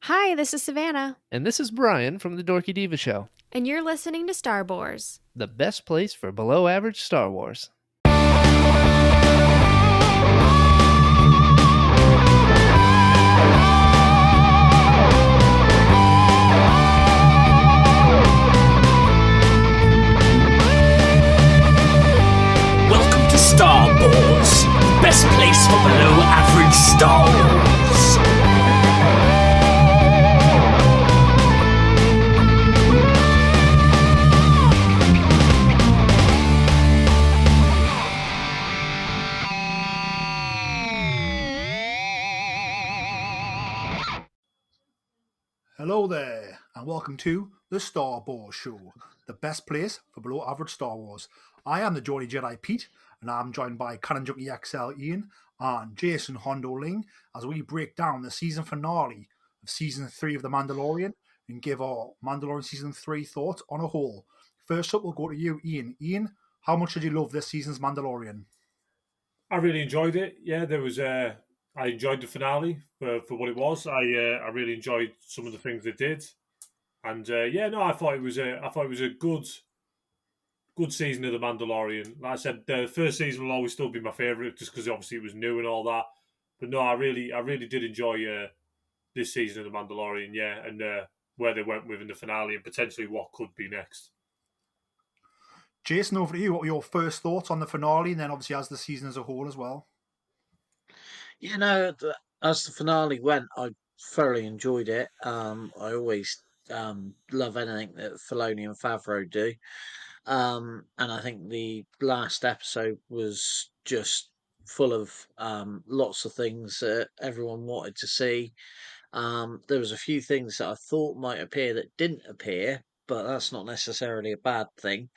Hi, this is Savannah, And this is Brian from the Dorky Diva Show, and you're listening to Starboars. the best place for below average Star Wars. Welcome to Starboars, the best place for below average Star Wars. Hello there, and welcome to the Star Wars Show, the best place for below average Star Wars. I am the Jolly Jedi Pete, and I'm joined by Canon Junkie XL Ian and Jason Hondo Ling as we break down the season finale of season 3 of The Mandalorian and give our Mandalorian season 3 thoughts on a whole. First up, we'll go to you, Ian. Ian, how much did you love this season's Mandalorian? I really enjoyed it. Yeah, I enjoyed the finale for what it was. I really enjoyed some of the things they did, and I thought it was a good season of the Mandalorian. Like I said, the first season will always still be my favorite, just because obviously it was new and all that. But no, I really did enjoy this season of the Mandalorian. Yeah, and where they went with in the finale and potentially what could be next. Jason, over to you. What were your first thoughts on the finale, and then obviously as the season as a whole as well? As the finale went, I thoroughly enjoyed it. I always love anything that Filoni and Favreau do. And I think the last episode was just full of lots of things that everyone wanted to see. There was a few things that I thought might appear that didn't appear, but that's not necessarily a bad thing.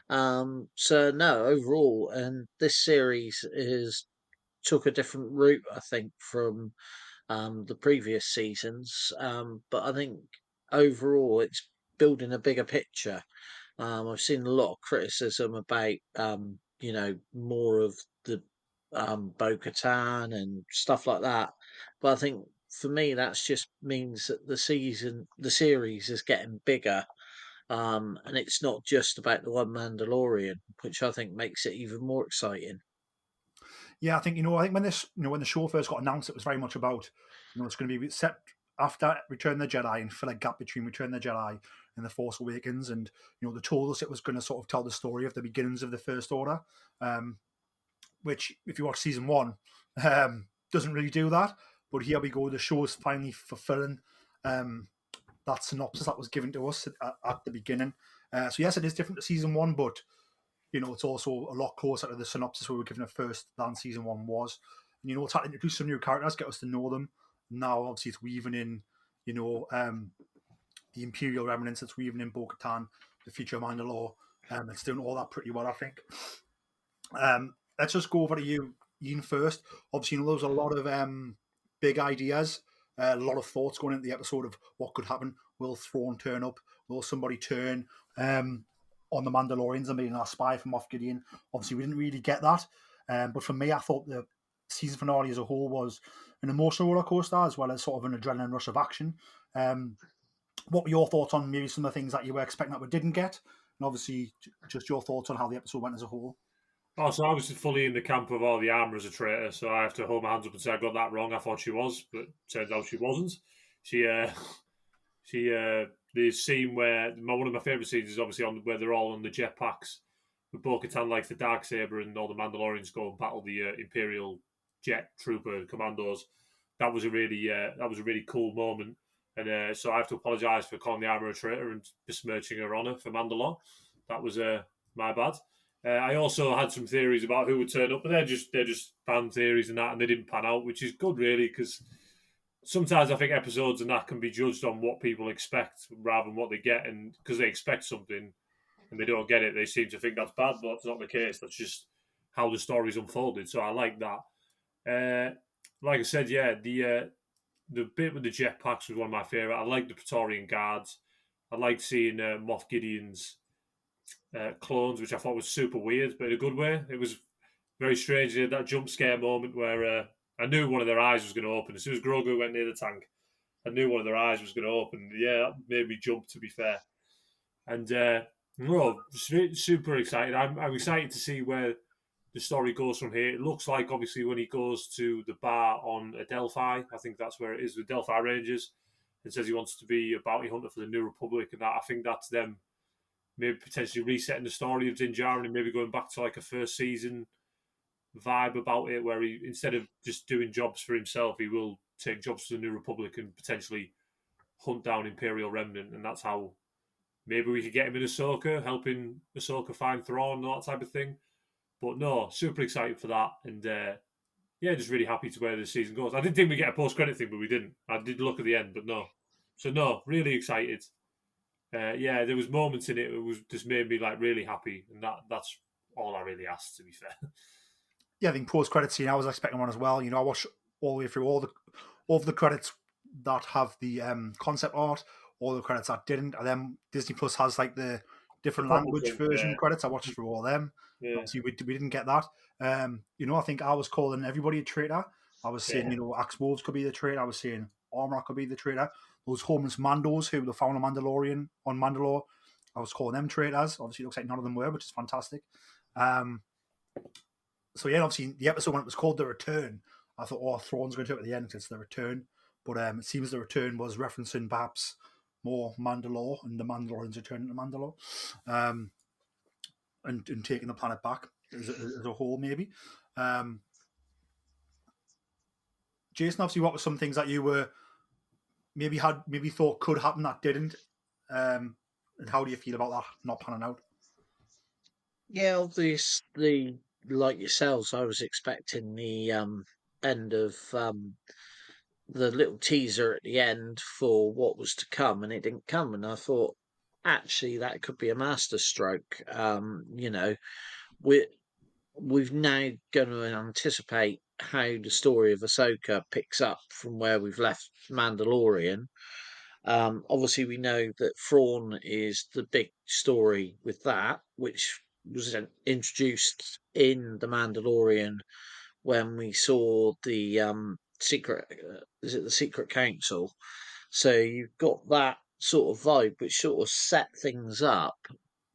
So no, overall, and this series is took a different route, I think, from the previous seasons. But I think overall, it's building a bigger picture. I've seen a lot of criticism about, more of the Bo-Katan and stuff like that. But I think for me, that's just means that the series is getting bigger. And it's not just about the one Mandalorian, which I think makes it even more exciting. Yeah, I think when when the show first got announced, it was very much about, it's going to be set after Return of the Jedi and fill a gap between Return of the Jedi and The Force Awakens. And, they told us it was going to sort of tell the story of the beginnings of the First Order, which, if you watch season one, doesn't really do that. But here we go, the show is finally fulfilling that synopsis that was given to us at the beginning. So yes, it is different to season one, but it's also a lot closer to the synopsis we were given at first than season one was. And, it's had to introduce some new characters, get us to know them. Now, obviously, it's weaving in, the Imperial remnants, it's weaving in Bo-Katan, the future Mandalore. It's doing all that pretty well, I think. Let's just go over to you, Ian, first. Obviously, there was a lot of big ideas, a lot of thoughts going into the episode of what could happen. Will Thrawn turn up? Will somebody turn on the Mandalorians and being our spy from Moff Gideon? Obviously, we didn't really get that. But for me, I thought the season finale as a whole was an emotional roller coaster as well as sort of an adrenaline rush of action. What were your thoughts on maybe some of the things that you were expecting that we didn't get? And obviously, just your thoughts on how the episode went as a whole. Oh, so I was fully in the camp of all the armor as a traitor, so I have to hold my hands up and say I got that wrong. I thought she was, but turns out she wasn't. The scene where one of my favorite scenes is obviously where they're all on the jetpacks with Bo-Katan like the Darksaber and all the Mandalorians go and battle the Imperial jet trooper commandos. That was a really cool moment, and so I have to apologise for calling the armor a traitor and besmirching her honour for Mandalore. That was my bad. I also had some theories about who would turn up, but they're just fan theories and that, and they didn't pan out, which is good really, because sometimes I think episodes and that can be judged on what people expect rather than what they get, and because they expect something and they don't get it, they seem to think that's bad, but that's not the case. That's just how the story's unfolded. So I like that. Like I said, yeah, the bit with the jetpacks was one of my favourite. I like the Praetorian Guards. I liked seeing Moff Gideon's clones, which I thought was super weird, but in a good way. It was very strange. That jump scare moment where I knew one of their eyes was going to open as soon as Grogu went near the tank. I knew one of their eyes was going to open. Yeah, that made me jump. To be fair, and no, super excited. I'm excited to see where the story goes from here. It looks like obviously when he goes to the bar on Adelphi, I think that's where it is, the Delphi Rangers, and says he wants to be a bounty hunter for the New Republic, and that I think that's them maybe potentially resetting the story of Din Djarin and maybe going back to like a first season vibe about it, where he, instead of just doing jobs for himself, he will take jobs for the New Republic and potentially hunt down Imperial Remnant, and that's how maybe we could get him in Ahsoka, helping Ahsoka find Thrawn and all that type of thing. But no, super excited for that, and yeah, just really happy to where the season goes. I didn't think we'd get a post-credit thing, but we didn't. I did look at the end, but no. So no, really excited. Yeah, there was moments in it. It was just made me like really happy, and that's all I really asked. To be fair, Yeah, I think post credit scene, I was expecting one as well. I watched all the way through all of the credits that have the concept art, all the credits that didn't, and then Disney Plus has like the different language version credits. I watched through all of them. yeah. Obviously, we didn't get that. I think I was calling everybody a traitor. I was saying, Axe Wolves could be the traitor. I was saying Armor could be the traitor. Those homeless Mandos who were found a Mandalorian on Mandalore, I was calling them traitors. Obviously, it looks like none of them were, which is fantastic. So yeah, obviously the episode when it was called The Return, I thought, oh, Thrawn's going to do it at the end because it's The Return. But it seems The Return was referencing perhaps more Mandalore and the Mandalorians returning to Mandalore, and taking the planet back as a whole, maybe. Jason, obviously, what were some things that you were maybe thought could happen that didn't? And how do you feel about that not panning out? Yeah, obviously, like yourselves, I was expecting the end of the little teaser at the end for what was to come, and it didn't come. And I thought, actually, that could be a masterstroke. We we've now going to anticipate how the story of Ahsoka picks up from where we've left Mandalorian. Obviously, we know that Thrawn is the big story with that, which was introduced in the Mandalorian when we saw the secret. Is it the Secret Council? So you've got that sort of vibe, which sort of set things up.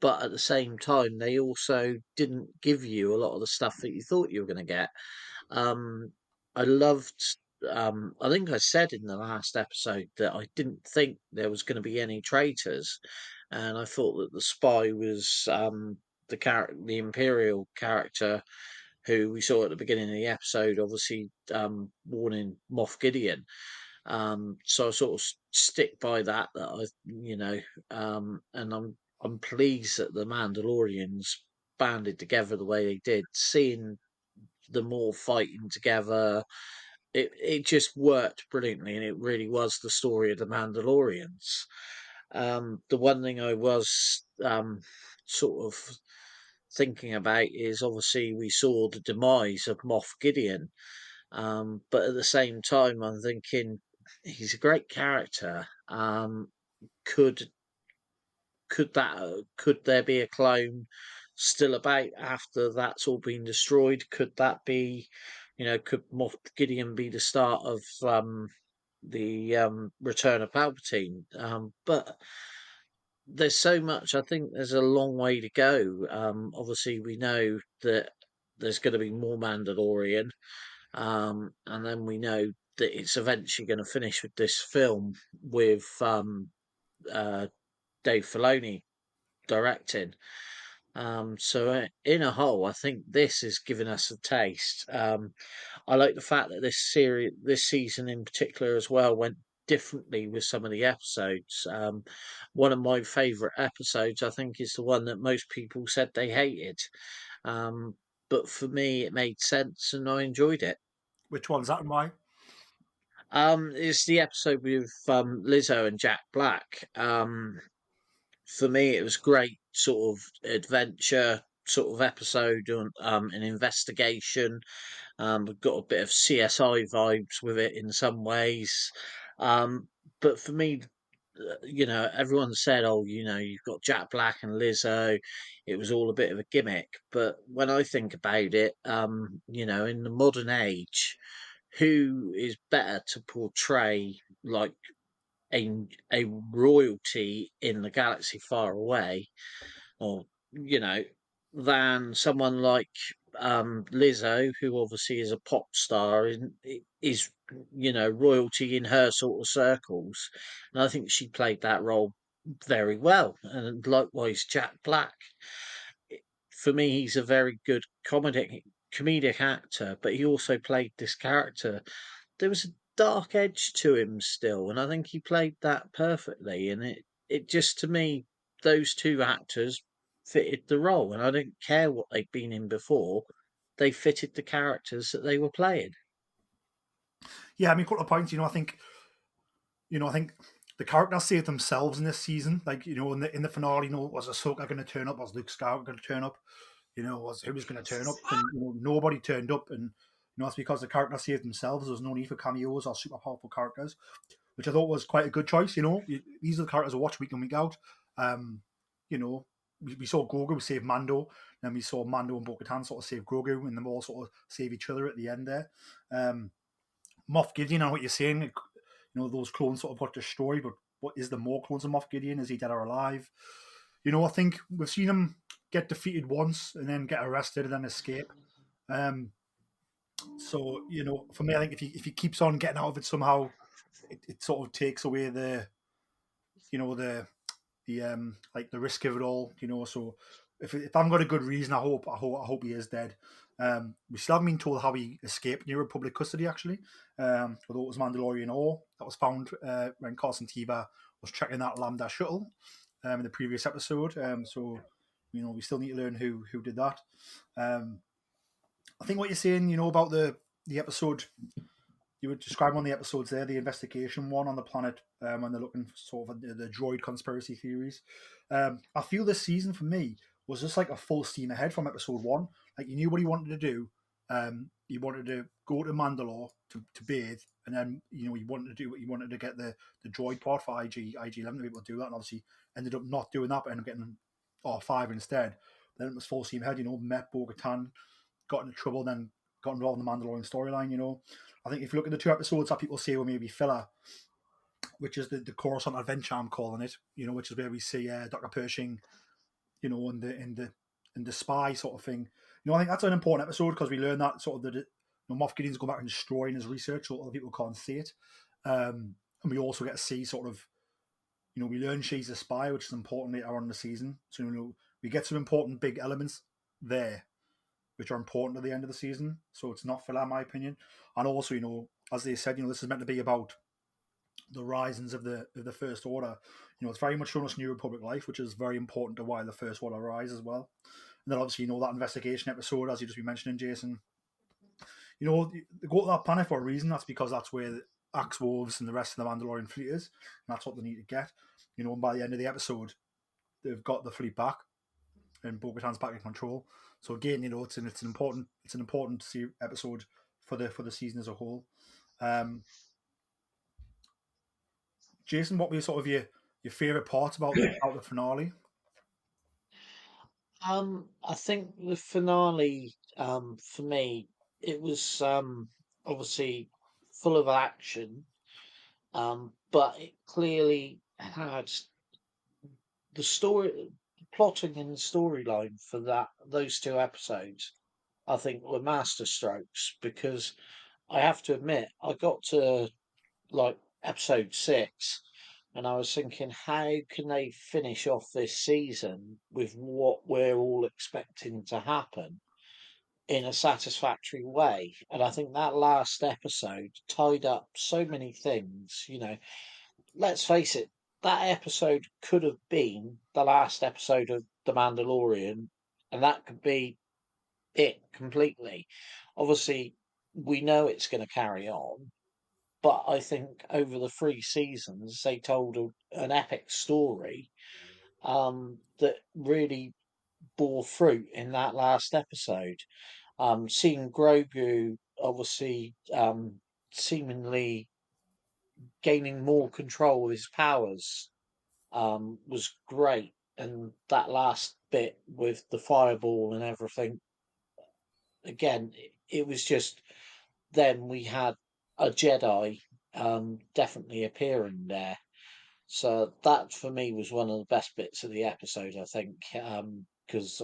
But at the same time, they also didn't give you a lot of the stuff that you thought you were going to get. Um, I loved. I think I said in the last episode that I didn't think there was going to be any traitors, and I thought that the spy was the Imperial character who we saw at the beginning of the episode, obviously warning Moff Gideon. So I sort of stick by that and I'm pleased that the Mandalorians banded together the way they did. Seeing them all fighting together, it just worked brilliantly, and it really was the story of the Mandalorians. The one thing I was sort of thinking about is obviously we saw the demise of Moff Gideon, but at the same time I'm thinking he's a great character. Could could there be a clone still about after that's all been destroyed? Could that be, could Moff Gideon be the start of the return of Palpatine? But there's so much. I think there's a long way to go. Obviously, we know that there's going to be more Mandalorian, and then we know that it's eventually going to finish with this film with uh, Dave Filoni directing. So in a whole, I think this is giving us a taste. I like the fact that this season in particular as well, went differently with some of the episodes. One of my favourite episodes, I think, is the one that most people said they hated. But for me, it made sense and I enjoyed it. Which one's that and why? It's the episode with Lizzo and Jack Black. For me, it was great sort of adventure sort of episode on an investigation. We've got a bit of CSI vibes with it in some ways. But for me, everyone said, oh, you've got Jack Black and Lizzo. It was all a bit of a gimmick. But when I think about it, in the modern age, who is better to portray like a royalty in the galaxy far away, or than someone like Lizzo, who obviously is a pop star and is royalty in her sort of circles. And I think she played that role very well. And likewise, Jack Black. For me, he's a very good comedic actor, but he also played this character. There was a dark edge to him still, and I think he played that perfectly. And it just, to me, those two actors fitted the role, and I don't care what they've been in before. They fitted the characters that they were playing. Yeah, I mean, a couple of points. I think the characters saved themselves in this season. Like, in the finale, was Ahsoka going to turn up? Was Luke Skywalker going to turn up? Was who was going to turn up? And nobody turned up, and that's because the characters saved themselves. There was no need for cameos or super powerful characters, which I thought was quite a good choice. These are the characters I watch week in, week out. We saw Grogu save Mando, then we saw Mando and Bo-Katan sort of save Grogu, and them all sort of save each other at the end there. Moff Gideon, I know what you're saying. Those clones sort of got destroyed, but what is there more clones of Moff Gideon? Is he dead or alive? I think we've seen him get defeated once and then get arrested and then escape. So for me, I think if he keeps on getting out of it somehow, it sort of takes away the like the risk of it all. So if I've got a good reason, I hope he is dead. We still haven't been told how he escaped New Republic custody, actually. Although it was Mandalorian ore that was found when Carson Teva was checking that Lambda shuttle in the previous episode. So we still need to learn who did that. I think what you're saying, about the episode, you were describing one of the episodes there, the investigation one on the planet, when they're looking for sort of the droid conspiracy theories. I feel this season for me was just like a full steam ahead from episode one. Like, you knew what he wanted to do. He wanted to go to Mandalore to bathe, and then he wanted to get the droid part for IG-11 to be able to do that, and obviously ended up not doing that, but ended up getting R5 instead. Then it was full steam ahead. Met Bo-Katan, got into trouble, then got involved in the Mandalorian storyline. I think if you look at the two episodes that people say were maybe filler, which is the Coruscant Adventure, I'm calling it, which is where we see Dr. Pershing, in the spy sort of thing. I think that's an important episode because we learn that sort of Moff Gideon's going back and destroying his research so other people can't see it. And we also get to see sort of, we learn she's a spy, which is important later on in the season. So, we get some important big elements there, which are important at the end of the season. So it's not filler, in my opinion. And also, as they said, this is meant to be about the risings of the First Order. It's very much showing us New Republic life, which is very important to why the First Order rise as well. And then obviously, that investigation episode, as you just been mentioning, Jason, they go to that planet for a reason. That's because that's where the Axe Wolves and the rest of the Mandalorian fleet is. And that's what they need to get. And by the end of the episode, they've got the fleet back and Bo-Katan's back in control. So again, it's an important episode for the season as a whole. Jason, what were sort of your favourite parts about the finale? I think the finale, for me, it was obviously full of action, but it clearly had the plotting and storyline for those two episodes. I think were masterstrokes, because I have to admit, I got to like episode 6, and I was thinking, how can they finish off this season with what we're all expecting to happen in a satisfactory way? And I think that last episode tied up so many things. Let's face it, that episode could have been the last episode of The Mandalorian, and that could be it completely. Obviously, we know it's going to carry on, but I think over the 3 seasons they told an epic story that really bore fruit in that last episode. Seeing Grogu obviously seemingly gaining more control of his powers was great, and that last bit with the fireball and everything, again, it was just, then we had a Jedi definitely appearing there. So that for me was one of the best bits of the episode, I think, because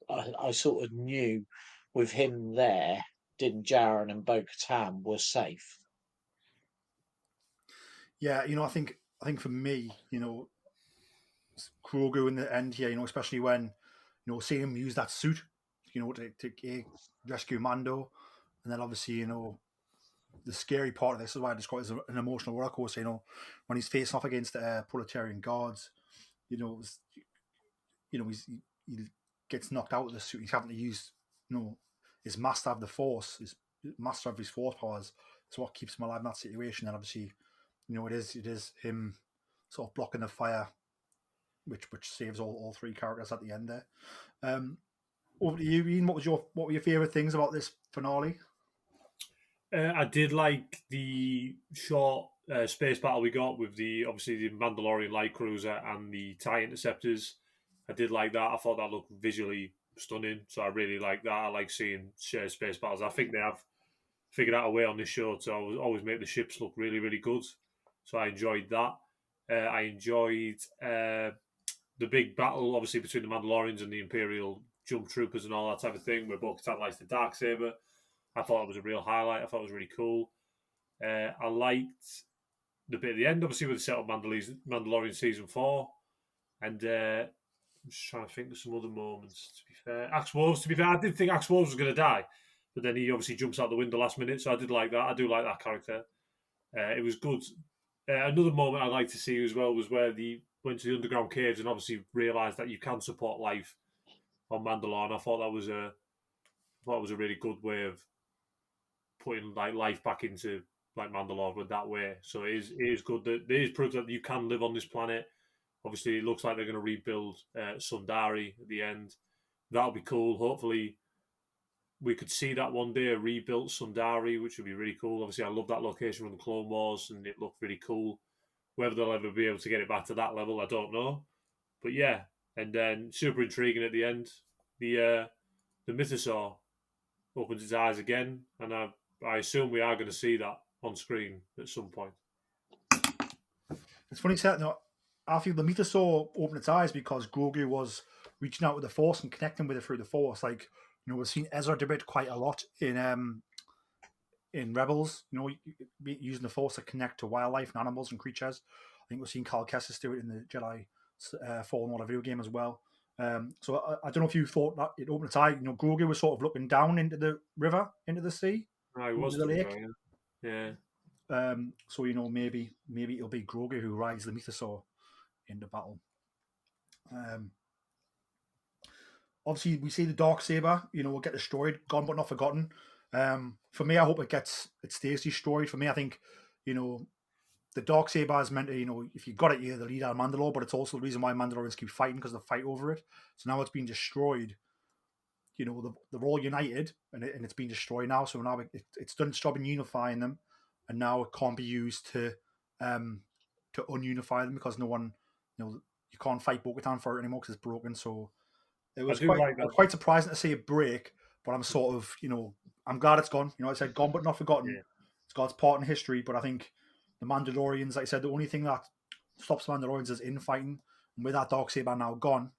I sort of knew with him there, Din Djarin and Bo-Katan were safe. Yeah, I think for me, Grogu in the end here, especially when seeing him use that suit, to rescue Mando, and then obviously the scary part of this is why I describe it as an emotional roller coaster. When he's facing off against proletarian guards, you know, it's- he gets knocked out of the suit. He's having to use his master of the force, his master of his force powers. It's what keeps him alive in that situation. And obviously, it is him sort of blocking the fire, which saves all three characters at the end there. Um, Over to you, Ian. What were your favorite things about this finale? I did like the short space battle we got with obviously the Mandalorian light cruiser and the TIE interceptors. I did like that. I thought that looked visually stunning, so I really like that. I like seeing shared space battles. I think they have figured out a way on this show to always make the ships look really, really good. So I enjoyed that. I enjoyed the big battle, obviously, between the Mandalorians and the Imperial jump troopers and all that type of thing, where Bo-Katan likes the Darksaber. I thought it was a real highlight. I thought it was really cool. I liked the bit at the end, obviously, with the set up Mandalorian season 4. And I'm just trying to think of some other moments, to be fair. Axe Woves, to be fair, I did think Axe Woves was going to die, but then he obviously jumps out the window last minute, so I did like that. I do like that character. It was good. Another moment I like to see as well was where they went to the underground caves and obviously realised that you can support life on Mandalore. And I thought that was a really good way of putting like life back into like Mandalore with that way. So it is good that it is proof that you can live on this planet. Obviously, it looks like they're going to rebuild Sundari at the end. That'll be cool. Hopefully, we could see that one day, a rebuilt Sundari, which would be really cool. Obviously, I love that location from the Clone Wars, and it looked really cool. Whether they'll ever be able to get it back to that level, I don't know. But yeah, and then super intriguing at the end. The Mythosaur opens its eyes again, and I assume we are going to see that on screen at some point. It's funny saying that I feel the Mythosaur opened its eyes because Grogu was reaching out with the Force and connecting with it through the Force. Like, we've seen Ezra do it quite a lot in Rebels. Using the Force to connect to wildlife and animals and creatures. I think we've seen Cal Kestis do it in the Jedi Fallen Order video game as well. So I don't know if you thought that it opened its eye. Grogu was sort of looking down into the river, into the sea, I was into the lake. yeah. So maybe it'll be Grogu who rides the Mythosaur into battle. Obviously, we see the Darksaber, will get destroyed, gone but not forgotten. For me, I hope it stays destroyed. For me, I think, the Darksaber is meant to, if you got it, you're the leader of Mandalore, but it's also the reason why Mandalorians keep fighting because they fight over it. So now it's been destroyed. They're all united and it's been destroyed now. So now it's done its job in unifying them, and now it can't be used to unify them because no one, you can't fight Bo-Katan for it anymore because it's broken. So it was quite surprising to see it break, but I'm sort of, I'm glad it's gone. I said gone but not forgotten. Yeah. It's got its part in history, but I think the Mandalorians, like I said, the only thing that stops the Mandalorians is infighting. And with that Darksaber now gone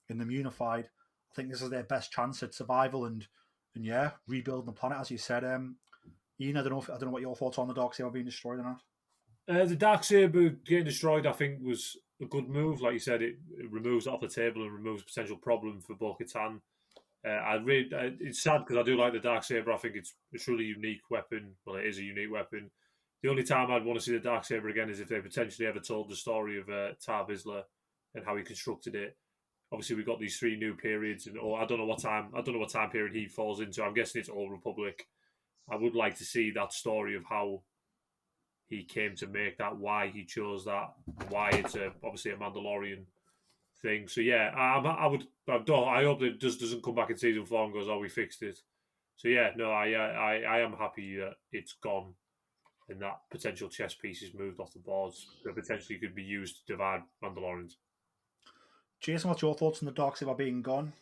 and them unified, I think this is their best chance at survival and yeah, rebuilding the planet, as you said. Ian, I don't know what your thoughts are on the Darksaber being destroyed or not. The Darksaber getting destroyed, I think, was a good move. Like you said, it removes it off the table and removes a potential problem for Bo-Katan. It's sad because I do like the Darksaber. I think it's a truly unique weapon. Well, it is a unique weapon. The only time I'd want to see the Darksaber again is if they potentially ever told the story of Tar Vizsla and how he constructed it. Obviously, we've got these 3 new periods, and I don't know what time period he falls into. I'm guessing it's Old Republic. I would like to see that story of how he came to make that, why he chose that, why it's obviously a Mandalorian thing. So yeah, I hope it just doesn't come back in season 4 and goes, "Oh, we fixed it." So yeah, no, I am happy that it's gone and that potential chess pieces moved off the boards that potentially could be used to divide Mandalorians. Jason, what's your thoughts on the Darksaber being gone?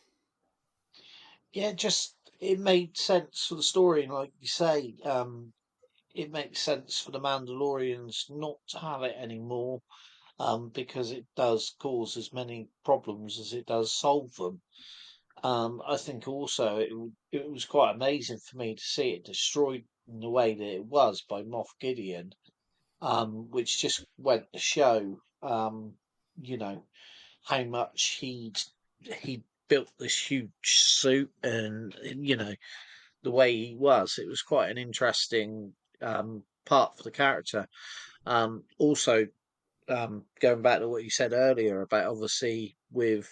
Yeah, just it made sense for the story, and like you say, it makes sense for the Mandalorians not to have it anymore. because it does cause as many problems as it does solve them. I think also it was quite amazing for me to see it destroyed in the way that it was by Moff Gideon, which just went to show, you know, how much he built this huge suit, and the way he was. It was quite an interesting part for the character. Also, going back to what you said earlier about obviously with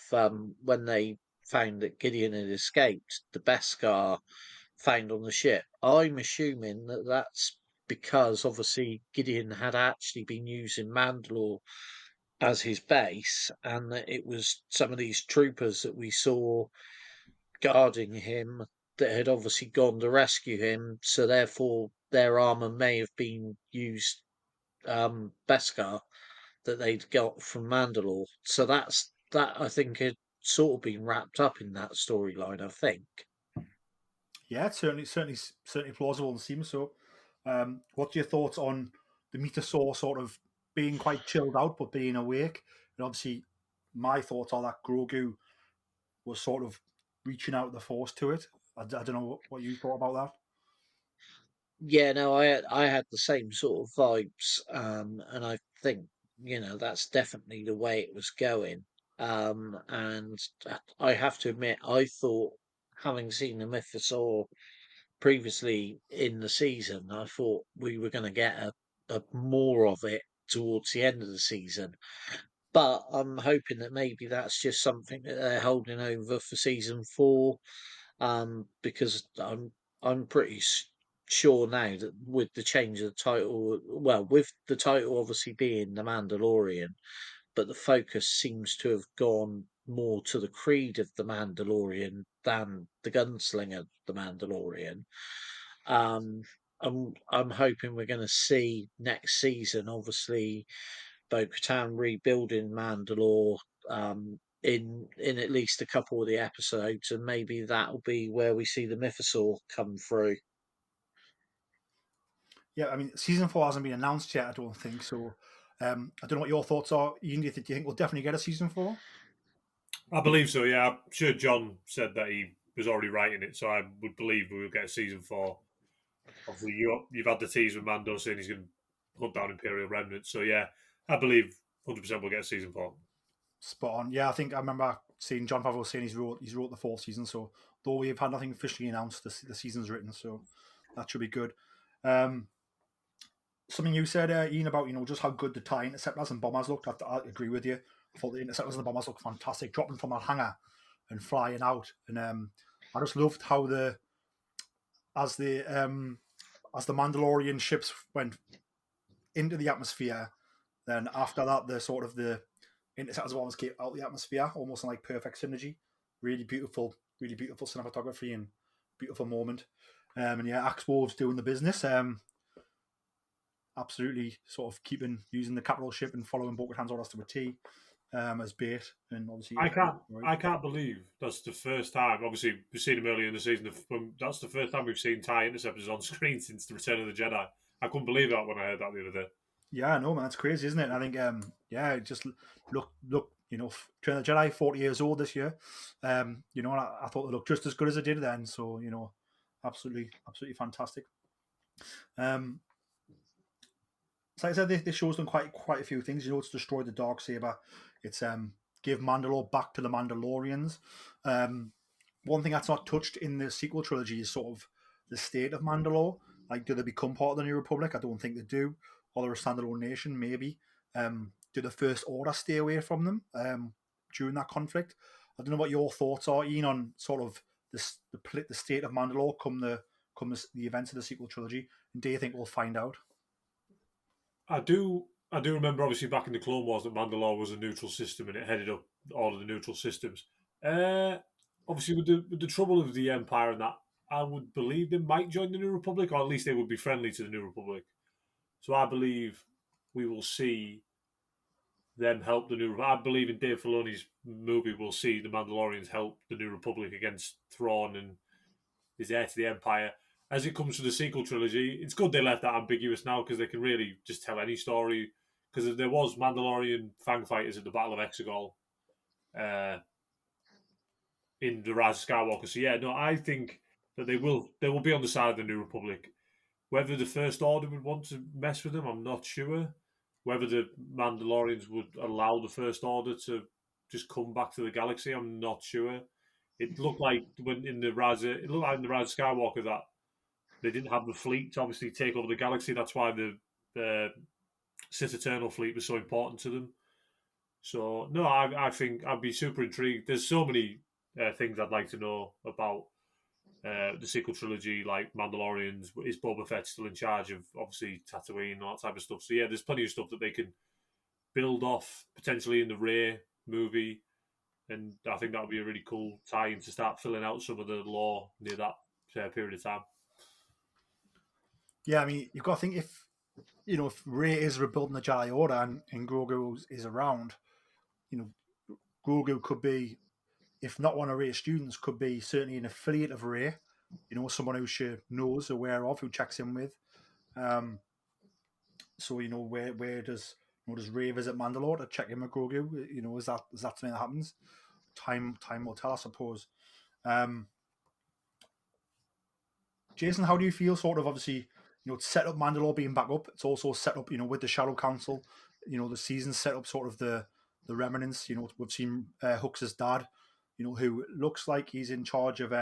when they found that Gideon had escaped, the Beskar found on the ship. I'm assuming that that's because obviously Gideon had actually been using Mandalore as his base, and that it was some of these troopers that we saw guarding him that had obviously gone to rescue him. So therefore, their armor may have been used Beskar that they'd got from Mandalore. So that I think had sort of been wrapped up in that storyline. I think. Yeah, it's certainly plausible and seems so. What's your thoughts on the Mythosaur sort of being quite chilled out but being awake? And obviously, my thoughts are that Grogu was sort of reaching out the Force to it. I don't know what you thought about that. Yeah, no, I had the same sort of vibes, and I think that's definitely the way it was going. And I have to admit, I thought, having seen the Mythosaur previously in the season, I thought we were going to get a more of it towards the end of the season. But I'm hoping that maybe that's just something that they're holding over for season 4, because I'm pretty sure now that with the change of the title, well, with the title obviously being The Mandalorian, but the focus seems to have gone more to the creed of the Mandalorian than the gunslinger the Mandalorian. Um, I'm hoping we're going to see next season, obviously, Bo-Katan rebuilding Mandalore, in at least a couple of the episodes, and maybe that'll be where we see the Mythosaur come through. Yeah, I mean, season 4 hasn't been announced yet. I don't think so. I don't know what your thoughts are. Ian, do you think we'll definitely get a season 4? I believe so. Yeah, I'm sure John said that he was already writing it, so I would believe we will get a season 4. Obviously, you've had the tease with Mando saying he's going to hunt down Imperial remnants. So yeah, I believe 100% we'll get a season 4. Spot on. Yeah, I think I remember seeing John Favreau saying he's wrote the 4th season. So though we've had nothing officially announced, the season's written, so that should be good. Um, Something you said, Ian, about just how good the TIE interceptors and bombers looked. I agree with you. I thought the interceptors and the bombers looked fantastic, dropping from that hangar and flying out. And I just loved how as the as the Mandalorian ships went into the atmosphere, then after that the interceptors bombers came out the atmosphere, almost in like perfect synergy. Really beautiful cinematography and beautiful moment. And yeah, Axe Wolves doing the business. Absolutely sort of using the capital ship and following Bo-Katan's orders to a T, as bait, and obviously right. I can't believe that's the first time. Obviously, we've seen him earlier in the season. That's the first time we've seen TIE interceptors on screen since the Return of the Jedi. I couldn't believe that when I heard that the other day. Yeah, no man, it's crazy, isn't it? And I think just look, Return of the Jedi, 40 years old this year. And I thought they looked just as good as it did then. So absolutely fantastic. So like I said, this show's done quite a few things. It's destroyed the Darksaber. It's give Mandalore back to the Mandalorians. One thing that's not touched in the sequel trilogy is sort of the state of Mandalore. Like, do they become part of the New Republic? I don't think they do. Or they're a standalone nation, maybe. Do the First Order stay away from them during that conflict? I don't know what your thoughts are, Ian, on sort of the state of Mandalore come the events of the sequel trilogy. And do you think we'll find out? I do remember, obviously, back in the Clone Wars that Mandalore was a neutral system and it headed up all of the neutral systems. Obviously, with the trouble of the Empire and that, I would believe they might join the New Republic, or at least they would be friendly to the New Republic. So I believe we will see them help the New Republic. I believe in Dave Filoni's movie, we'll see the Mandalorians help the New Republic against Thrawn and his heir to the Empire. As it comes to the sequel trilogy, it's good they left that ambiguous now because they can really just tell any story, because there was Mandalorian fang fighters at the Battle of Exegol in the Rise of Skywalker. So yeah, no, I think that they will be on the side of the New Republic. Whether the First Order would want to mess with them, I'm not sure. Whether the Mandalorians would allow the First Order to just come back to the galaxy, I'm not sure. It looked like in the Rise of Skywalker that they didn't have the fleet to obviously take over the galaxy. That's why the Sith Eternal fleet was so important to them. So no, I think I'd be super intrigued. There's so many things I'd like to know about the sequel trilogy, like Mandalorians. Is Boba Fett still in charge of obviously Tatooine and all that type of stuff? So yeah, there's plenty of stuff that they can build off potentially in the Rey movie, and I think that would be a really cool tie-in to start filling out some of the lore near that period of time. Yeah, I mean, you've got to think if Rey is rebuilding the Jedi Order and Grogu is around, Grogu could be, if not one of Rey's students, could be certainly an affiliate of Rey. Someone who she knows, aware of, who checks in with. So where does Rey visit Mandalore to check in with Grogu? Is that something that happens? Time will tell, I suppose. Jason, how do you feel? Sort of, obviously, it's set up Mandalore being back up. It's also set up, with the Shadow Council. The season set up sort of the remnants. We've seen Hooks' dad, who looks like he's in charge of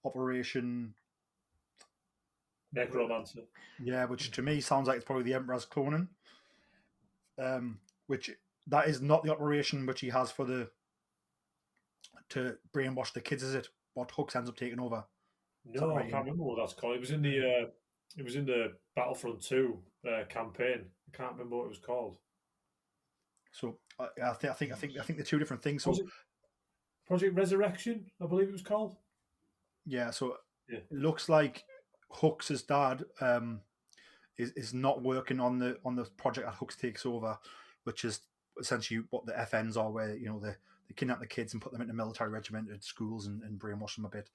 Operation Necromancer. Yeah, which to me sounds like it's probably the Emperor's cloning. Which that is not the operation which he has to brainwash the kids, is it? What Hooks ends up taking over. No, I can't remember what that's called. It was in the Battlefront 2 campaign. I can't remember what it was called. So I think they're two different things. So Project Resurrection, I believe it was called. Yeah, so it looks like Hooks' dad is not working on the project that Hooks takes over, which is essentially what the FNs are, where they kidnap the kids and put them into military regimented schools and brainwash them a bit.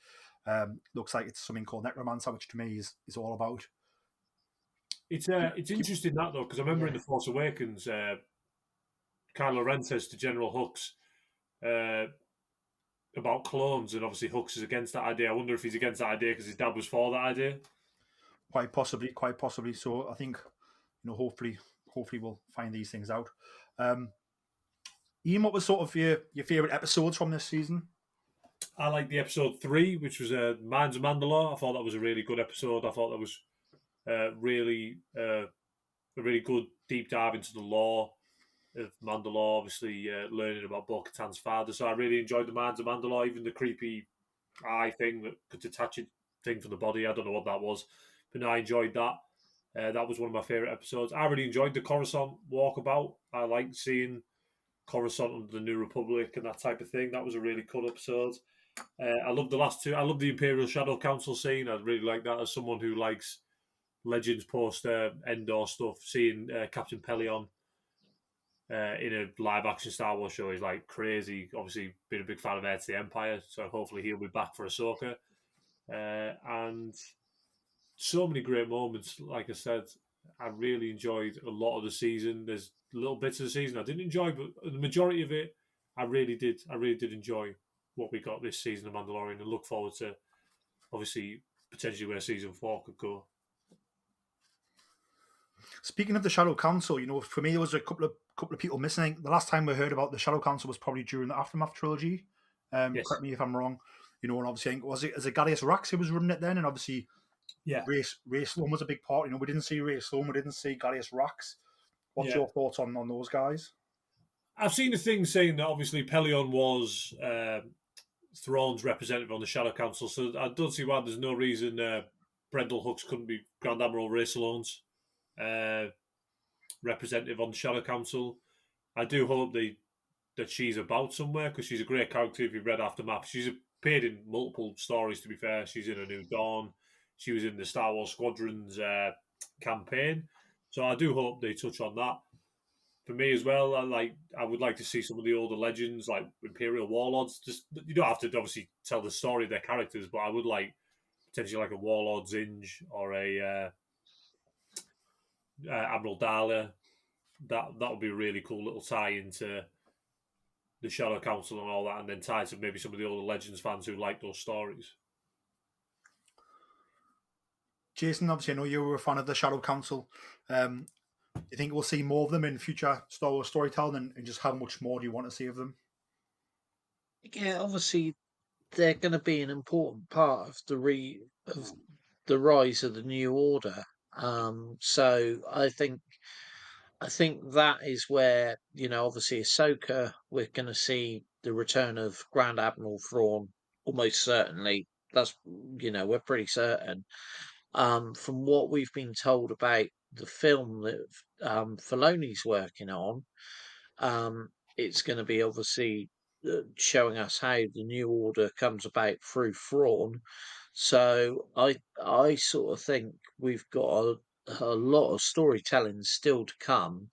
Looks like it's something called Necromancer, which to me is all about. It's interesting that though, because I remember in The Force Awakens, Kylo Ren says to General Hooks about clones, and obviously Hooks is against that idea. I wonder if he's against that idea because his dad was for that idea. Quite possibly. So I think, hopefully we'll find these things out. Iain, what was sort of your favourite episodes from this season? I liked the episode 3, which was Mines of Mandalore. I thought that was a really good episode. I thought that was really a really good deep dive into the lore of Mandalore, obviously learning about Bo-Katan's father. So I really enjoyed the Mines of Mandalore, even the creepy eye thing that could detach a thing from the body. I don't know what that was, but no, I enjoyed that. That was one of my favourite episodes. I really enjoyed the Coruscant walkabout. I liked seeing Coruscant under the New Republic and that type of thing. That was a really cool episode. I love the last two. I love the Imperial Shadow Council scene. I really like that as someone who likes Legends post Endor stuff. Seeing Captain Pelion in a live action Star Wars show is like crazy. Obviously, been a big fan of Heir to the Empire, so hopefully he'll be back for Ahsoka. And so many great moments. Like I said, I really enjoyed a lot of the season. There's little bits of the season I didn't enjoy, but the majority of it, I really did enjoy what we got this season of Mandalorian, and look forward to obviously potentially where season 4 could go. Speaking of the Shadow Council, for me there was a couple of people missing. The last time we heard about the Shadow Council was probably during the Aftermath trilogy. Yes. Correct me if I'm wrong. And obviously, I think, was it Gallius Rax who was running it then? And obviously, Ray Sloan was a big part. We didn't see Ray Sloan, we didn't see Gallius Rax. What's your thoughts on those guys? I've seen a thing saying that obviously Pelion was Thrawn's representative on the Shadow Council, so I don't see why there's no reason Brendel Hooks couldn't be Grand Admiral Ray Sloan's representative on the Shadow Council. I do hope that she's about somewhere, because she's a great character if you've read Aftermath. She's appeared in multiple stories, to be fair. She's in A New Dawn. She was in the Star Wars Squadrons campaign. So I do hope they touch on that. For me as well, I would like to see some of the older legends, like Imperial Warlords. Just, you don't have to obviously tell the story of their characters, but I would like potentially like a Warlord Zinj or a Admiral Dahlia. that would be a really cool little tie into the Shadow Council and all that, and then tie to maybe some of the older Legends fans who like those stories. Jason, obviously, I know you were a fan of the Shadow Council. You think we'll see more of them in future Star Wars storytelling, and just how much more do you want to see of them? Yeah, obviously they're going to be an important part of of the rise of the New Order. So I think that is where, obviously Ahsoka, we're going to see the return of Grand Admiral Thrawn almost certainly. That's, we're pretty certain. From what we've been told about the film that Filoni's working on, it's going to be obviously showing us how the New Order comes about through Thrawn. So I sort of think we've got a lot of storytelling still to come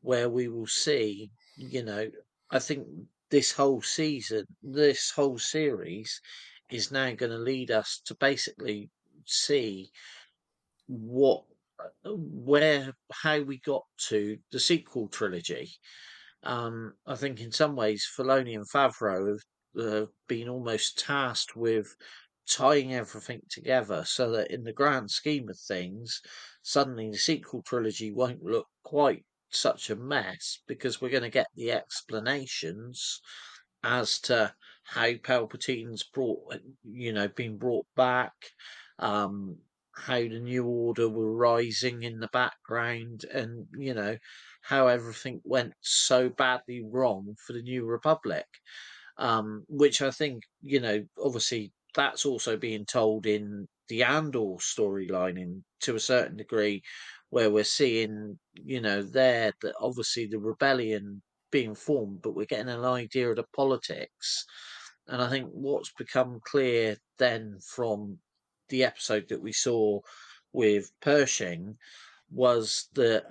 where we will see, I think this whole season, this whole series is now going to lead us to basically see what, how we got to the sequel trilogy. I think in some ways, Filoni and Favreau have been almost tasked with tying everything together so that in the grand scheme of things, suddenly the sequel trilogy won't look quite such a mess because we're going to get the explanations as to how Palpatine's been brought back, um, how the New Order were rising in the background, and how everything went so badly wrong for the New Republic. Which I think, obviously that's also being told in the Andor storyline in to a certain degree, where we're seeing, there that obviously the rebellion being formed, but we're getting an idea of the politics. And I think what's become clear then from the episode that we saw with Pershing was that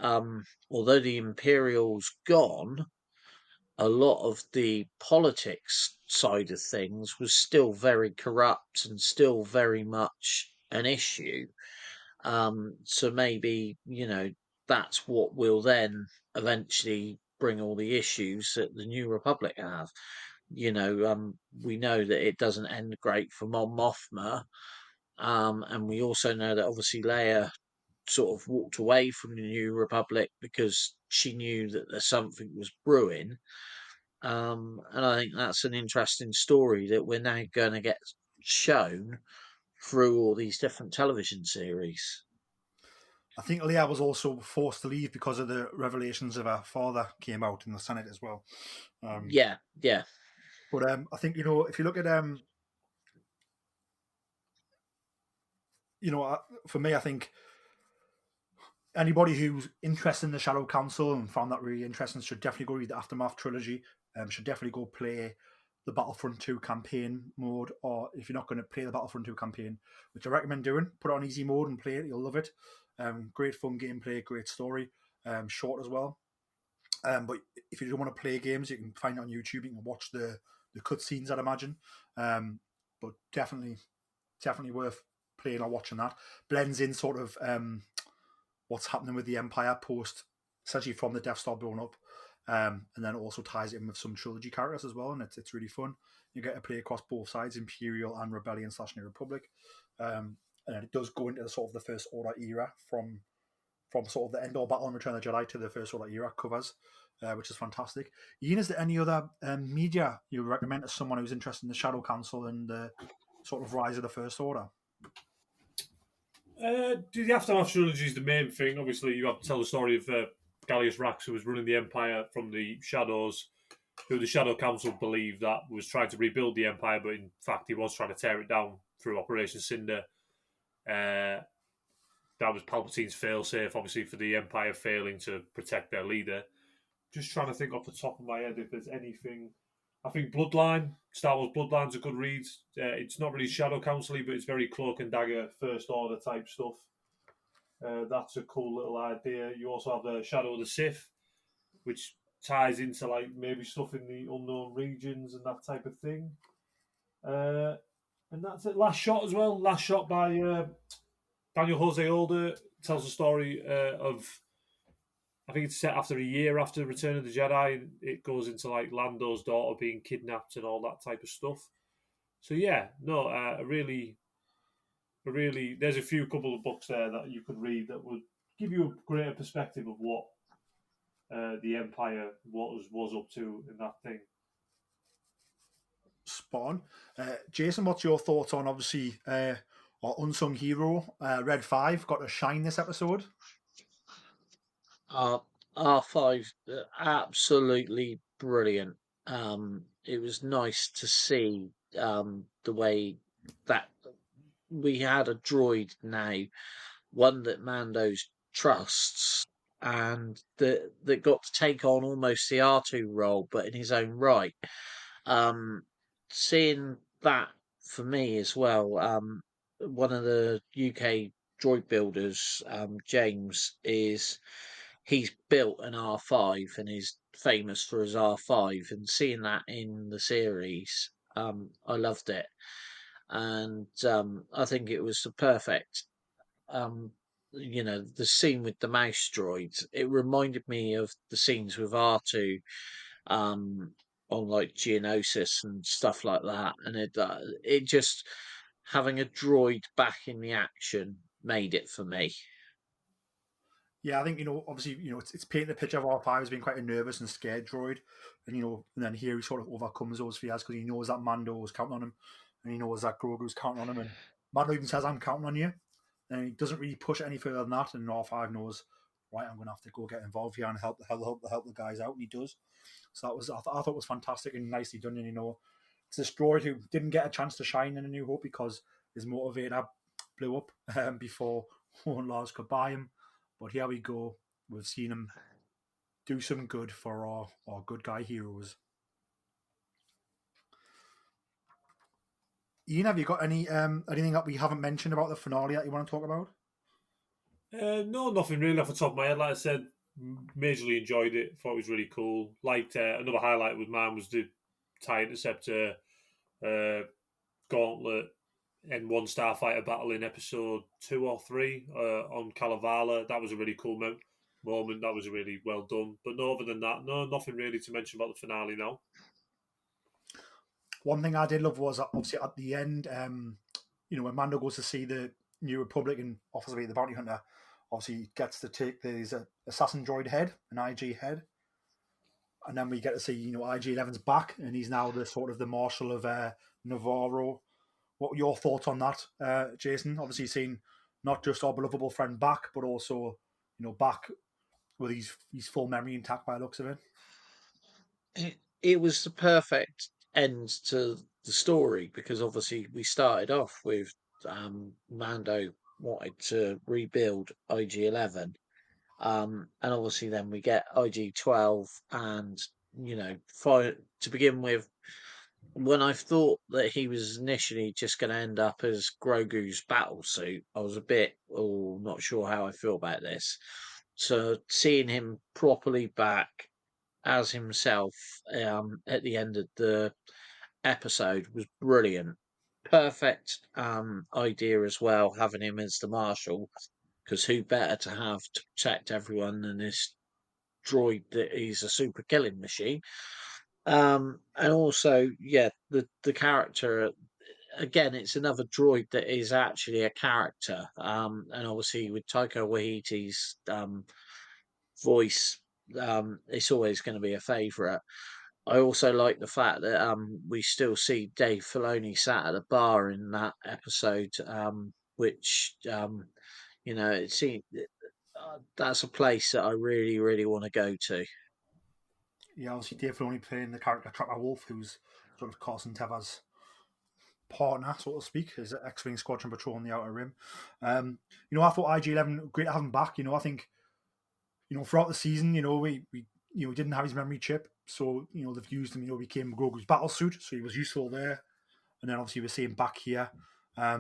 although the Imperial's gone, a lot of the politics side of things was still very corrupt and still very much an issue. So maybe, that's what will then eventually bring all the issues that the New Republic have. We know that it doesn't end great for Mon Mothma. And we also know that obviously Leia sort of walked away from the New Republic because she knew that there's something was brewing. And I think that's an interesting story that we're now going to get shown through all these different television series. I think Leia was also forced to leave because of the revelations of her father came out in the Senate as well. Yeah, yeah, But I think if you look at for me, I think anybody who's interested in the Shadow Council and found that really interesting should definitely go read the Aftermath trilogy. Should definitely go play the Battlefront 2 campaign mode, or if you're not going to play the Battlefront 2 campaign, which I recommend doing, put it on easy mode and play it. You'll love it. Great fun gameplay, great story, short as well. But if you don't want to play games, you can find it on YouTube. You can watch the cutscenes, I'd imagine. But definitely worth playing or watching that. Blends in sort of what's happening with the Empire post, essentially from the Death Star blown up, and then it also ties it in with some trilogy characters as well, and it's really fun. You get to play across both sides, Imperial and Rebellion / New Republic, and it does go into the sort of the First Order era from sort of the Endor battle and Return of the Jedi to the First Order era covers, which is fantastic. Ian, is there any other media you would recommend to someone who's interested in the Shadow Council and the sort of rise of the First Order? The Aftermath trilogy is the main thing. Obviously, you have to tell the story of Gallius Rax, who was running the Empire from the Shadows, who the Shadow Council believed that was trying to rebuild the Empire, but in fact he was trying to tear it down through Operation Cinder. That was Palpatine's failsafe, obviously, for the Empire failing to protect their leader. Just trying to think off the top of my head if there's anything. I think Bloodline, Star Wars Bloodline's a good read. It's not really Shadow Council-y, but it's very Cloak and Dagger, First Order type stuff. That's a cool little idea. You also have the Shadow of the Sith, which ties into like maybe stuff in the unknown regions and that type of thing. And that's it. Last Shot as well. Last Shot by Daniel Jose Older tells the story of I think it's set after a year after Return of the Jedi. And it goes into like Lando's daughter being kidnapped and all that type of stuff. So yeah, no, there's a few couple of books there that you could read that would give you a greater perspective of what the Empire was up to in that thing. Spawn. Jason, what's your thoughts on obviously our unsung hero, Red 5, got a shine this episode? R5, absolutely brilliant. It was nice to see the way that we had a droid now, one that Mando's trusts, and that got to take on almost the R2 role, but in his own right. Um, Seeing that for me as well, one of the UK droid builders, James, he's built an R5 and is famous for his R5, and seeing that in the series, I loved it, and I think it was the perfect the scene with the mouse droids. It reminded me of the scenes with R2 um, on like Geonosis and stuff like that, and it just having a droid back in the action made it for me. Yeah, I think obviously it's painting the picture of R5 as being quite a nervous and scared droid, and then here he sort of overcomes those fears because he knows that Mando was counting on him, and he knows that Grogu's counting on him, and Mando even says, "I'm counting on you," and he doesn't really push it any further than that, and R5 knows, right, I'm going to have to go get involved here and help the guys out, and he does. So that was I thought it was fantastic and nicely done, and it's this droid who didn't get a chance to shine in A New Hope because his motivator blew up before Warren Lars could buy him. But here we go. We've seen him do some good for our good guy heroes. Ian, have you got anything that we haven't mentioned about the finale that you want to talk about? No, nothing really off the top of my head. Like I said, majorly enjoyed it. Thought it was really cool. Liked another highlight with mine was the TIE Interceptor Gauntlet and one Starfighter battle in episode 2 or 3 on Kalevala. That was a really cool moment. That was really well done. But no, other than that, no, nothing really to mention about the finale now. One thing I did love was obviously at the end, when Mando goes to see the New Republic and offers to be the bounty hunter, obviously he gets to take his assassin droid head, an IG head. And then we get to see, IG-11's back, and he's now the sort of the Marshal of Navarro. What were your thoughts on that, Jason? Obviously, seeing not just our belovable friend back, but also, back with his full memory intact by the looks of it. It was the perfect end to the story because obviously we started off with Mando wanted to rebuild IG-11. And obviously then we get IG-12 and, to begin with, when I thought that he was initially just going to end up as Grogu's battle suit, I was a bit, not sure how I feel about this. So seeing him properly back as himself at the end of the episode was brilliant. Perfect idea as well, having him as the Marshal, because who better to have to protect everyone than this droid that is a super killing machine. And also, yeah, the character again, it's another droid that is actually a character. And obviously with Taika Waititi's voice, it's always going to be a favourite. I also like the fact that we still see Dave Filoni sat at a bar in that episode, which it seems that's a place that I really, really want to go to. Yeah, obviously Dave Filoni playing the character Trapper Wolf, who's sort of Carson Teva's partner, so to speak, his X-Wing Squadron Patrol on the Outer Rim. I thought IG-11, great to have him back. I think, throughout the season, we didn't have his memory chip, so, they've used him, became Grogu's battle suit, so he was useful there. And then obviously we're seeing back here. I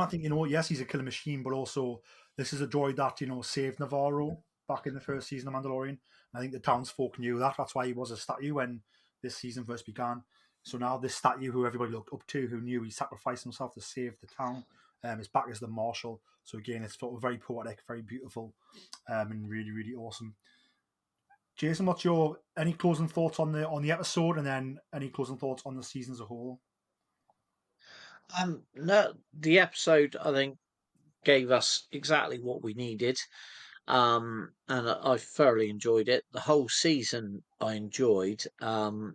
think, yes, he's a killer machine, but also this is a droid that, saved Navarro back in the first season of Mandalorian. And I think the townsfolk knew that. That's why he was a statue when this season first began. So now this statue, who everybody looked up to, who knew he sacrificed himself to save the town, is back as the Marshal. So again, it's sort of very poetic, very beautiful, and really, really awesome. Jason, what's your any closing thoughts on the episode, and then any closing thoughts on the season as a whole? No, the episode I think gave us exactly what we needed. And I thoroughly enjoyed it. The whole season I enjoyed. And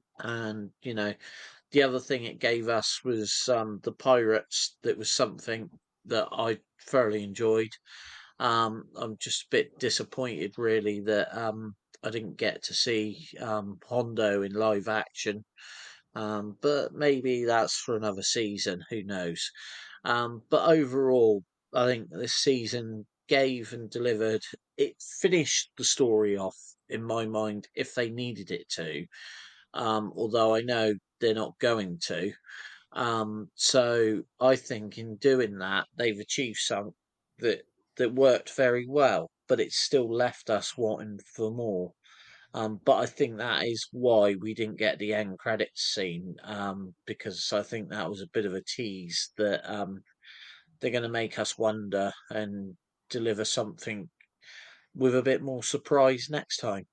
the other thing it gave us was the pirates. That was something that I thoroughly enjoyed. I'm just a bit disappointed, really, that I didn't get to see Hondo in live action. But maybe that's for another season. Who knows? But overall, I think this season gave and delivered. It finished the story off in my mind if they needed it to. Although I know they're not going to. So I think in doing that, they've achieved something that that worked very well, but it still left us wanting for more. But I think that is why we didn't get the end credits scene, because I think that was a bit of a tease that they're going to make us wonder and deliver something with a bit more surprise next time.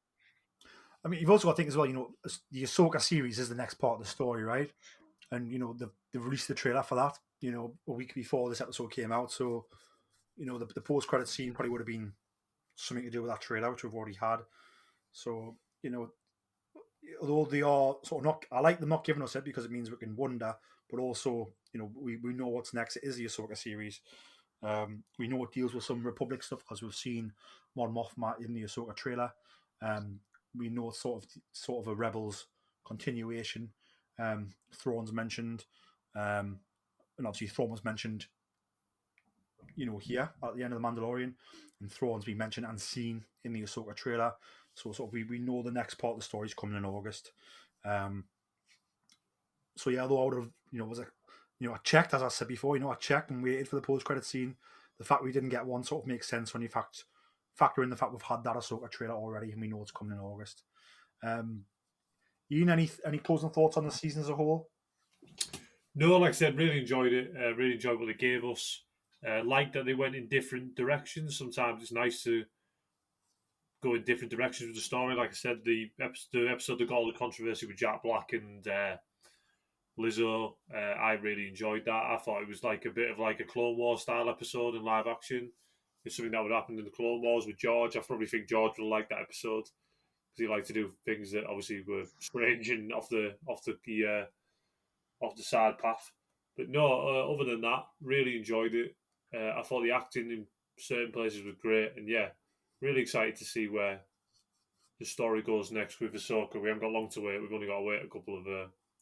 I mean, you've also got to think as well. The Ahsoka series is the next part of the story, right? And they've released the trailer for that. A week before this episode came out, so the post credit scene probably would have been something to do with that trailer, which we've already had. So although they are sort of not, I like them not giving us it because it means we can wonder, but also we know what's next. It is the Ahsoka series. We know it deals with some Republic stuff because we've seen Mon Mothma in the Ahsoka trailer. We know it's sort of a Rebels continuation. Thrawn's mentioned, and obviously Thrawn was mentioned, here at the end of the Mandalorian, and Thrawn's been mentioned and seen in the Ahsoka trailer. So sort of we know the next part of the story is coming in August. So yeah, although I would have, I checked, as I said before, I checked and waited for the post credit scene. The fact we didn't get one sort of makes sense when you factor in the fact we've had that Ahsoka trailer already and we know it's coming in August. Iain, any closing thoughts on the season as a whole? No, like I said, really enjoyed it. Really enjoyed what they gave us. Like that they went in different directions. Sometimes it's nice to go in different directions with the story. Like I said, the episode that got all the controversy with Jack Black and Lizzo, I really enjoyed that. I thought it was like a bit of like a Clone Wars style episode in live action. It's something that would happen in the Clone Wars with George. I probably think George will like that episode because he liked to do things that obviously were strange and off the side path. But no, other than that, really enjoyed it. I thought the acting in certain places was great, and yeah, really excited to see where the story goes next with Ahsoka. We haven't got long to wait. We've only got to wait a couple of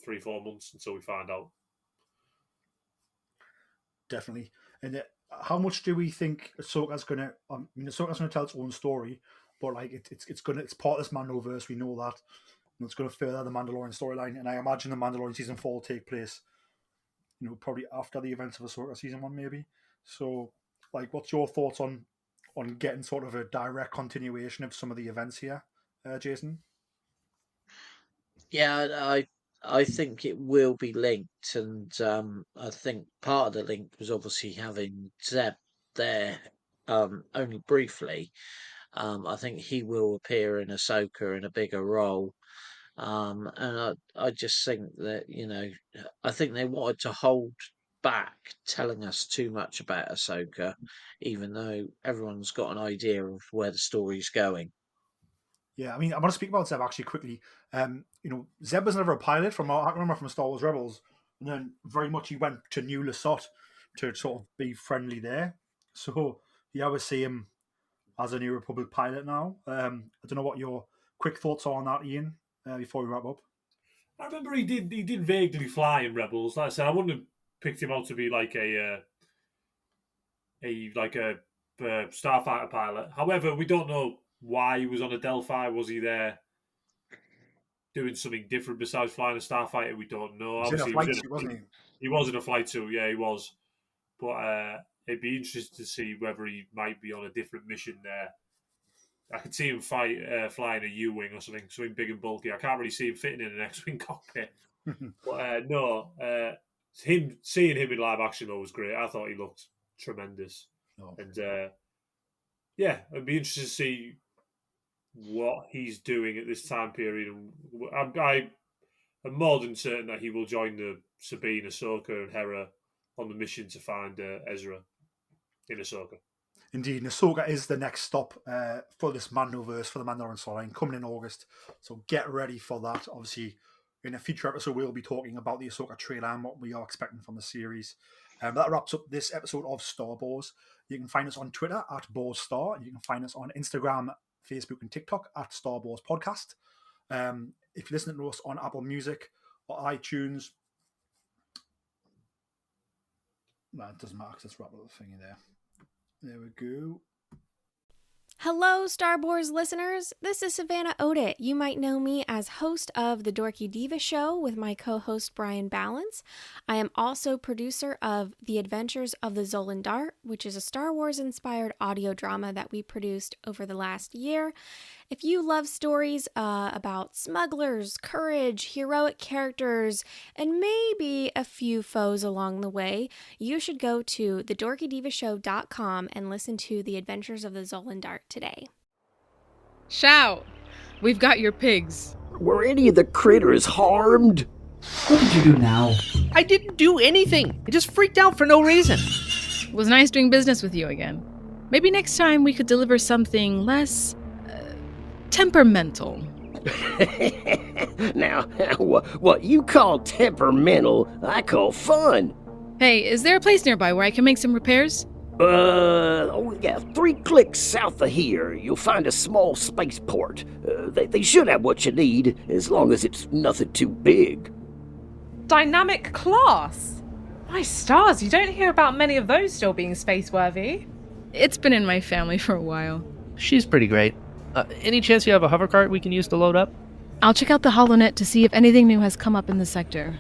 3-4 months until we find out. Definitely. And how much do we think Ahsoka's gonna? Ahsoka's gonna tell its own story, but like it's part of this Mandoverse. We know that. It's going to further the Mandalorian storyline, and I imagine the Mandalorian season 4 will take place, probably after the events of Ahsoka season 1, maybe. So, like, what's your thoughts on getting sort of a direct continuation of some of the events here, Jason? Yeah, I think it will be linked, and I think part of the link was obviously having Zeb there, only briefly. I think he will appear in Ahsoka in a bigger role. And I just think that, I think they wanted to hold back telling us too much about Ahsoka, even though everyone's got an idea of where the story's going. Yeah, I mean, I want to speak about Zeb actually quickly. Zeb was never a pilot I can remember from Star Wars Rebels, and then very much he went to New Lasot to sort of be friendly there. So you always see him as a New Republic pilot now. I don't know what your quick thoughts are on that, Iain, before we wrap up. I remember he did vaguely fly in Rebels. Like I said, I wouldn't have picked him out to be like a starfighter pilot. However, we don't know why he was on a Delphi. Was he there doing something different besides flying a starfighter? We don't know. He was in a flight suit, wasn't he? He was in a flight suit. Yeah, he was. But it'd be interesting to see whether he might be on a different mission there. I could see him flying a U-wing or something big and bulky. I can't really see him fitting in an X-wing cockpit. But seeing him in live action though was great. I thought he looked tremendous. No. And yeah, I'd be interested to see what he's doing at this time period. And I'm more than certain that he will join the Sabine, Ahsoka, and Hera on the mission to find Ezra in Ahsoka. Indeed, and Ahsoka is the next stop for this Mandoverse, for the Mandalorian storyline, coming in August. So get ready for that. Obviously, in a future episode, we'll be talking about the Ahsoka trailer and what we are expecting from the series. That wraps up this episode of Star Wars. You can find us on Twitter at BorsStar. You can find us on Instagram, Facebook, and TikTok at Star Wars Podcast. If you're listening to us on Apple Music or iTunes, no, it doesn't matter because let's wrap up the thingy there. There we go. Hello, Star Wars listeners. This is Savannah Odit. You might know me as host of The Dorky Diva Show with my co-host Brian Balance. I am also producer of The Adventures of the Zolan Dart, which is a Star Wars-inspired audio drama that we produced over the last year. If you love stories about smugglers, courage, heroic characters, and maybe a few foes along the way, you should go to thedorkydivashow.com and listen to The Adventures of the Zolan Dart today. Shout! We've got your pigs. Were any of the critters harmed? What did you do now? I didn't do anything. I just freaked out for no reason. It was nice doing business with you again. Maybe next time we could deliver something less temperamental. Now, what you call temperamental, I call fun. Hey, is there a place nearby where I can make some repairs? 3 clicks south of here, you'll find a small spaceport. They should have what you need, as long as it's nothing too big. Dynamic class? My stars, you don't hear about many of those still being space-worthy. It's been in my family for a while. She's pretty great. Any chance you have a hover cart we can use to load up? I'll check out the HoloNet to see if anything new has come up in the sector.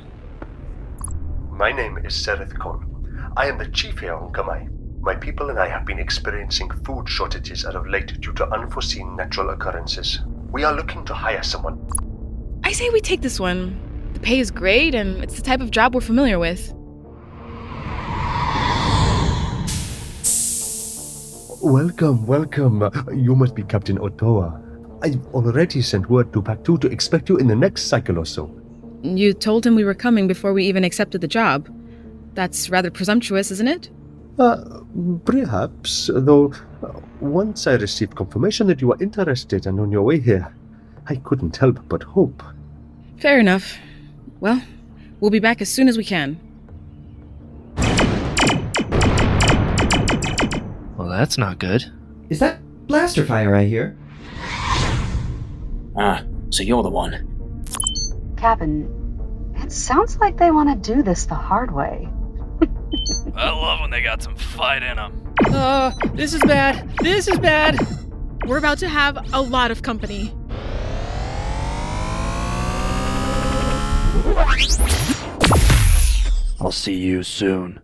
My name is Sereth Kon. I am the chief here on Kamai. My people and I have been experiencing food shortages as of late due to unforeseen natural occurrences. We are looking to hire someone. I say we take this one. The pay is great, and it's the type of job we're familiar with. Welcome. You must be Captain Otoa. I've already sent word to Pac-2 to expect you in the next cycle or so. You told him we were coming before we even accepted the job. That's rather presumptuous, isn't it? Perhaps, though once I received confirmation that you were interested and on your way here, I couldn't help but hope. Fair enough. Well, we'll be back as soon as we can. Well, that's not good. Is that blaster fire I hear? So you're the one. Captain, it sounds like they want to do this the hard way. I love when they got some fight in them. This is bad. This is bad. We're about to have a lot of company. I'll see you soon.